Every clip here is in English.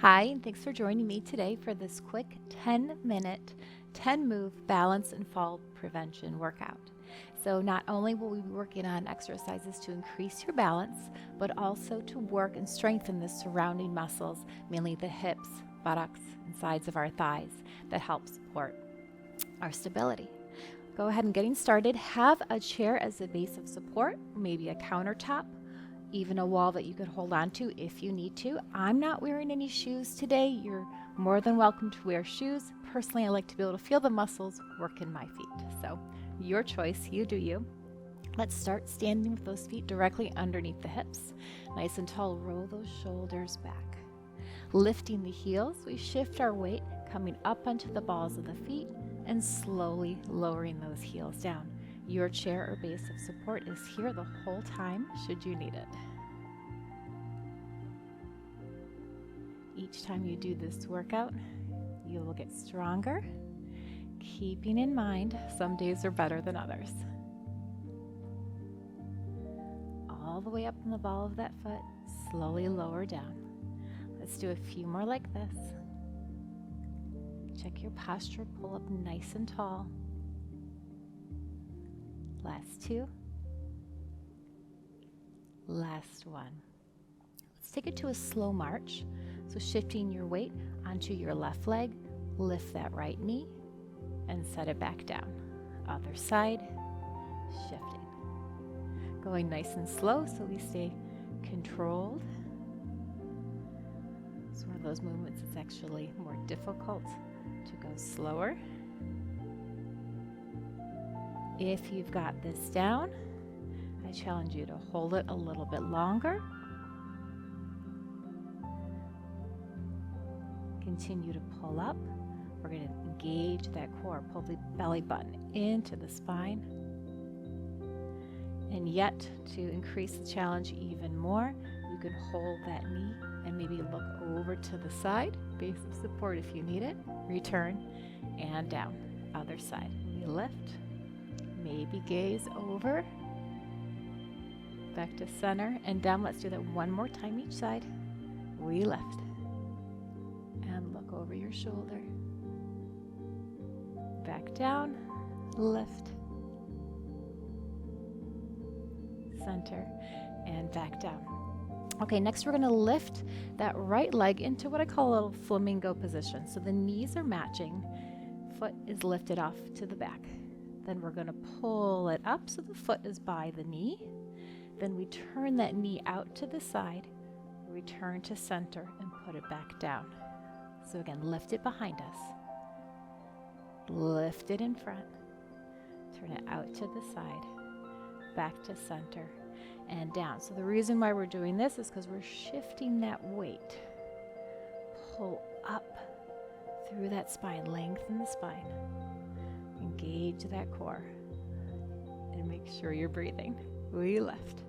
Hi, and thanks for joining me today for this quick 10-minute, 10-move balance and fall prevention workout. So not only will we be working on exercises to increase your balance, but also to work and strengthen the surrounding muscles, mainly the hips, buttocks, and sides of our thighs that help support our stability. Go ahead and getting started. Have a chair as a base of support, maybe a countertop, even a wall that you could hold on to if you need to. I'm not wearing any shoes today. You're more than welcome to wear shoes. Personally, I like to be able to feel the muscles work in my feet. So your choice, you do you. Let's start standing with those feet directly underneath the hips. Nice and tall, roll those shoulders back. Lifting the heels, we shift our weight, coming up onto the balls of the feet and slowly lowering those heels down. Your chair or base of support is here the whole time should you need it. Each time you do this workout, you will get stronger, keeping in mind some days are better than others. All the way up in the ball of that foot, slowly lower down. Let's do a few more like this. Check your posture, pull up nice and tall. Last two. Last one. Let's take it to a slow march. So shifting your weight onto your left leg, lift that right knee and set it back down. Other side, shifting. Going nice and slow so we stay controlled. It's one of those movements that's actually more difficult to go slower. If you've got this down, I challenge you to hold it a little bit longer. Continue to pull up. We're going to engage that core, pull the belly button into the spine. And yet, to increase the challenge even more, you can hold that knee and maybe look over to the side, base of support if you need it. Return and down. Other side. We lift. Maybe gaze over, back to center and down. Let's do that one more time each side. We lift and look over your shoulder. Back down, lift, center, and back down. Okay, next we're going to lift that right leg into what I call a little flamingo position. So the knees are matching, foot is lifted off to the back. Then we're going to pull it up so the foot is by the knee. Then we turn that knee out to the side, return to center, and put it back down. So again, lift it behind us. Lift it in front. Turn it out to the side, back to center, and down. So the reason why we're doing this is because we're shifting that weight. Pull up through that spine, lengthen the spine. Engage that core and make sure you're breathing. We lift.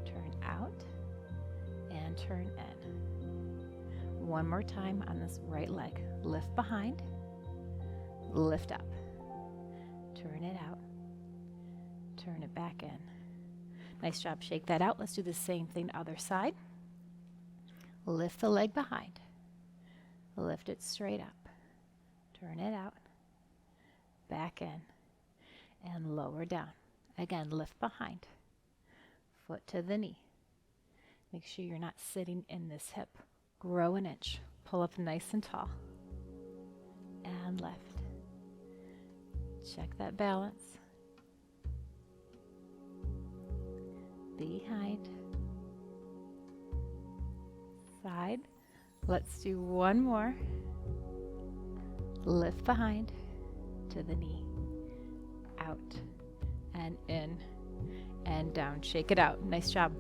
Turn out and turn in. One more time on this right leg. Lift behind, lift up. Turn it out, turn it back in. Nice job. Shake that out. Let's do the same thing other side. Lift the leg behind, lift it straight up. Turn it out, back in, and lower down. Again, lift behind, foot to the knee. Make sure you're not sitting in this hip. Grow an inch. Pull up nice and tall. And lift. Check that balance. Behind. Side. Let's do one more. Lift behind to the knee, out and in and down. Shake it out. Nice job.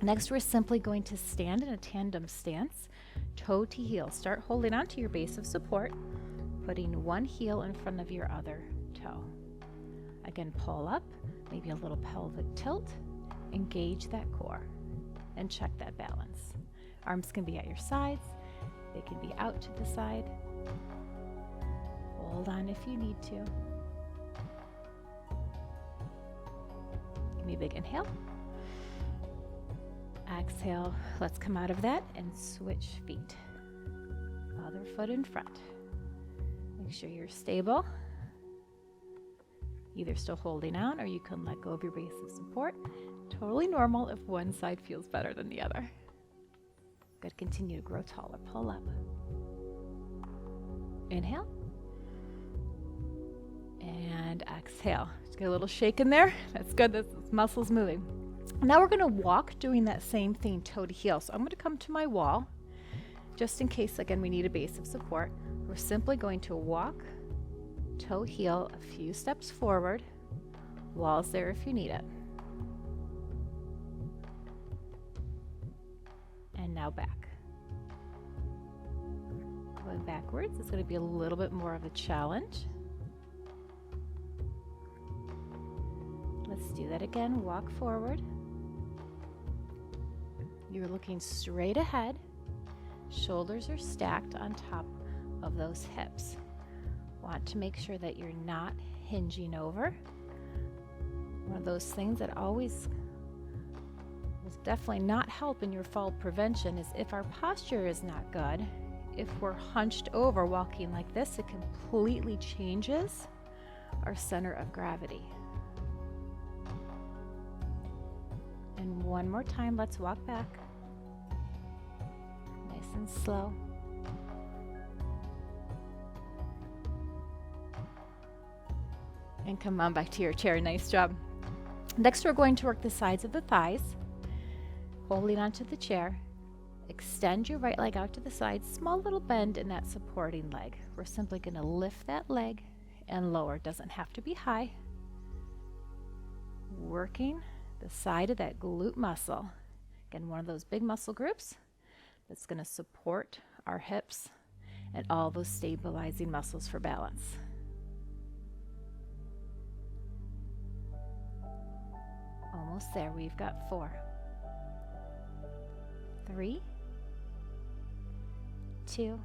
Next, we're simply going to stand in a tandem stance, toe to heel. Start holding on to your base of support, putting one heel in front of your other toe. Again, pull up, maybe a little pelvic tilt. Engage that core and check that balance. Arms can be at your sides. They can be out to the side. Hold on if you need to. Give me a big inhale. Exhale, let's come out of that and switch feet. Other foot in front. Make sure you're stable. Either still holding on or you can let go of your base of support. Totally normal if one side feels better than the other. Good, continue to grow taller, pull up. Inhale. And exhale. Just get a little shake in there. That's good, this muscle's moving. Now we're gonna walk doing that same thing toe to heel. So I'm gonna come to my wall, just in case, again, we need a base of support. We're simply going to walk, toe heel, a few steps forward. Wall's there if you need it. And now back. Going backwards is going to be a little bit more of a challenge. Let's do that again. Walk forward. You're looking straight ahead. Shoulders are stacked on top of those hips. Want to make sure that you're not hinging over. One of those things that always will definitely not help in your fall prevention is if our posture is not good. If we're hunched over walking like this, it completely changes our center of gravity. And one more time, let's walk back. Nice and slow. And come on back to your chair. Nice job. Next, we're going to work the sides of the thighs, holding onto the chair. Extend your right leg out to the side, small little bend in that supporting leg. We're simply going to lift that leg and lower. Doesn't have to be high. Working the side of that glute muscle. Again, one of those big muscle groups that's going to support our hips and all those stabilizing muscles for balance. Almost there. We've got 4, 3, 2,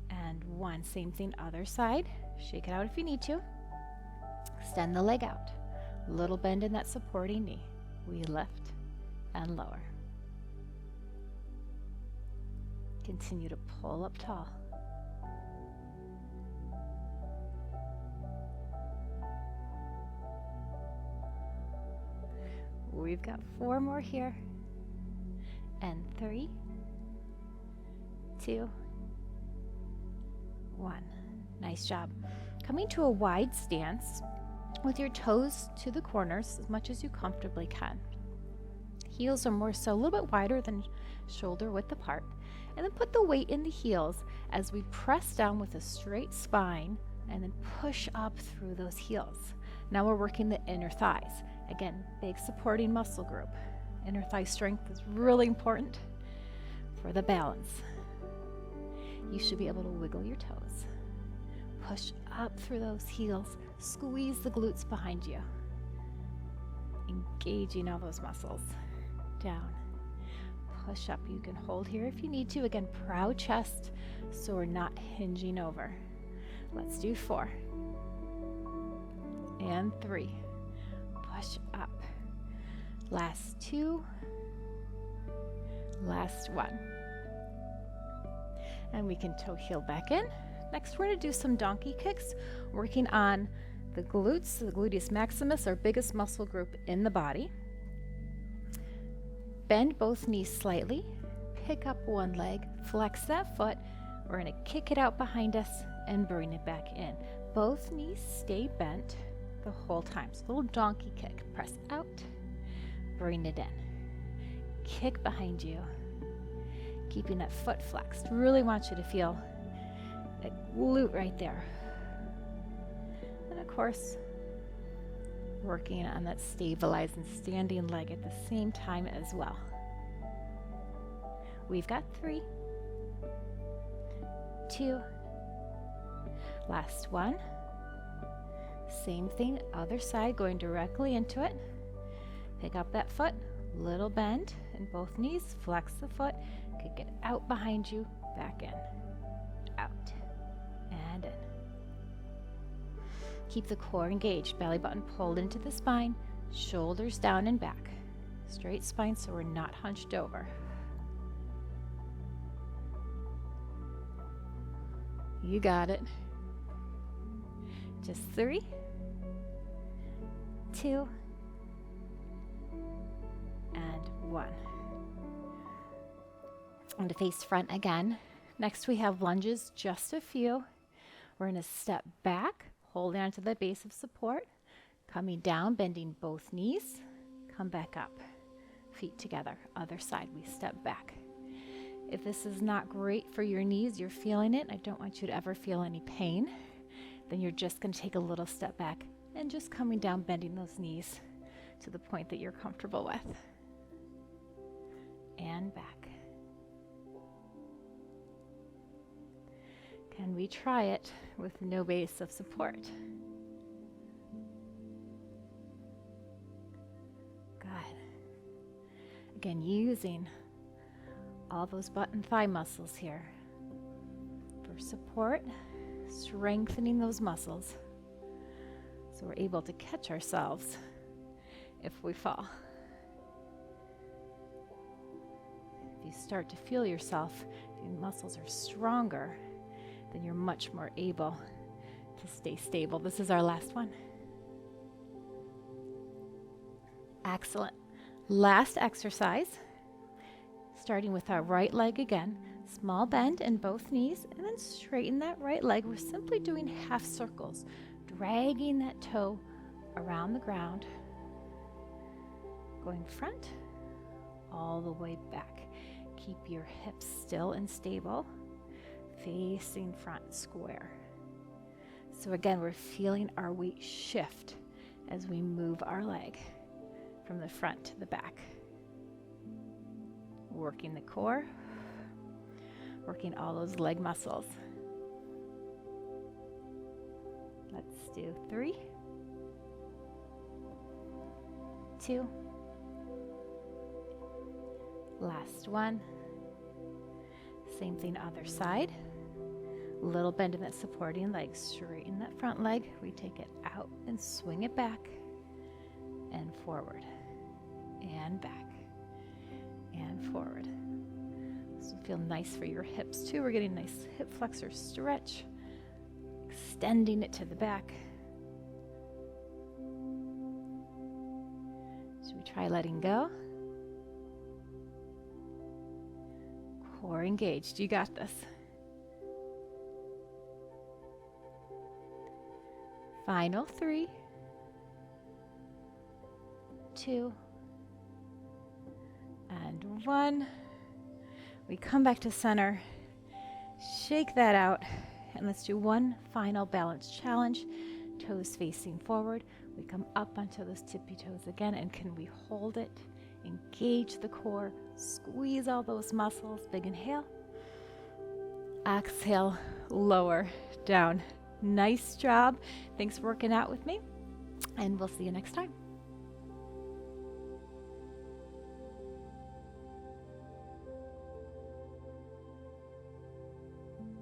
and 1. Same thing, other side. Shake it out if you need to. Extend the leg out. Little bend in that supporting knee. We lift and lower. Continue to pull up tall. We've got 4 more here. And 3, 2, 1. Nice job. Coming to a wide stance with your toes to the corners as much as you comfortably can. Heels are more so a little bit wider than shoulder width apart. And then put the weight in the heels as we press down with a straight spine and then push up through those heels. Now we're working the inner thighs. Again, big supporting muscle group. Inner thigh strength is really important for the balance. You should be able to wiggle your toes. Push up through those heels. Squeeze the glutes behind you. Engaging all those muscles. Down. Push up. You can hold here if you need to. Again, proud chest so we're not hinging over. Let's do 4. And 3. Push up. Last 2. Last 1. And we can toe heel back in. Next, we're going to do some donkey kicks, working on the glutes, the gluteus maximus, our biggest muscle group in the body. Bend both knees slightly. Pick up one leg. Flex that foot. We're going to kick it out behind us and bring it back in. Both knees stay bent the whole time. So a little donkey kick. Press out. Bring it in. Kick behind you. Keeping that foot flexed. Really want you to feel that glute right there. And of course, working on that stabilizing standing leg at the same time as well. We've got 3, 2, last 1. Same thing, other side, going directly into it. Pick up that foot, little bend in both knees, flex the foot, kick it out behind you, back in, out, and in. Keep the core engaged, belly button pulled into the spine, shoulders down and back. Straight spine so we're not hunched over. You got it. Just 3, 2, and 1. I'm going to face front again. Next we have lunges, just a few. We're going to step back, holding onto the base of support, coming down, bending both knees, come back up, feet together, other side, we step back. If this is not great for your knees, you're feeling it, I don't want you to ever feel any pain, then you're just going to take a little step back and just coming down, bending those knees to the point that you're comfortable with. And back. Can we try it with no base of support? Good. Again, using all those butt and thigh muscles here for support, strengthening those muscles so we're able to catch ourselves if we fall. If you start to feel yourself, your muscles are stronger, then you're much more able to stay stable. This is our last one. Excellent. Last exercise, starting with our right leg again. Small bend in both knees, and then straighten that right leg. We're simply doing half circles, dragging that toe around the ground, going front, all the way back. Keep your hips still and stable, facing front square. So again, we're feeling our weight shift as we move our leg from the front to the back. Working the core, working all those leg muscles. Let's do 3, 2, last one. Same thing other side. Little bend in that supporting leg, straighten that front leg. We take it out and swing it back and forward and back and forward. This will feel nice for your hips too. We're getting nice hip flexor stretch, extending it to the back. Should we try letting go? Core engaged. You got this. Final 3, 2, and 1. We come back to center, shake that out, and let's do one final balance challenge. Toes facing forward. We come up onto those tippy toes again, and can we hold it? Engage the core, squeeze all those muscles. Big inhale. Exhale, lower down. Nice job. Thanks for working out with me, and we'll see you next time.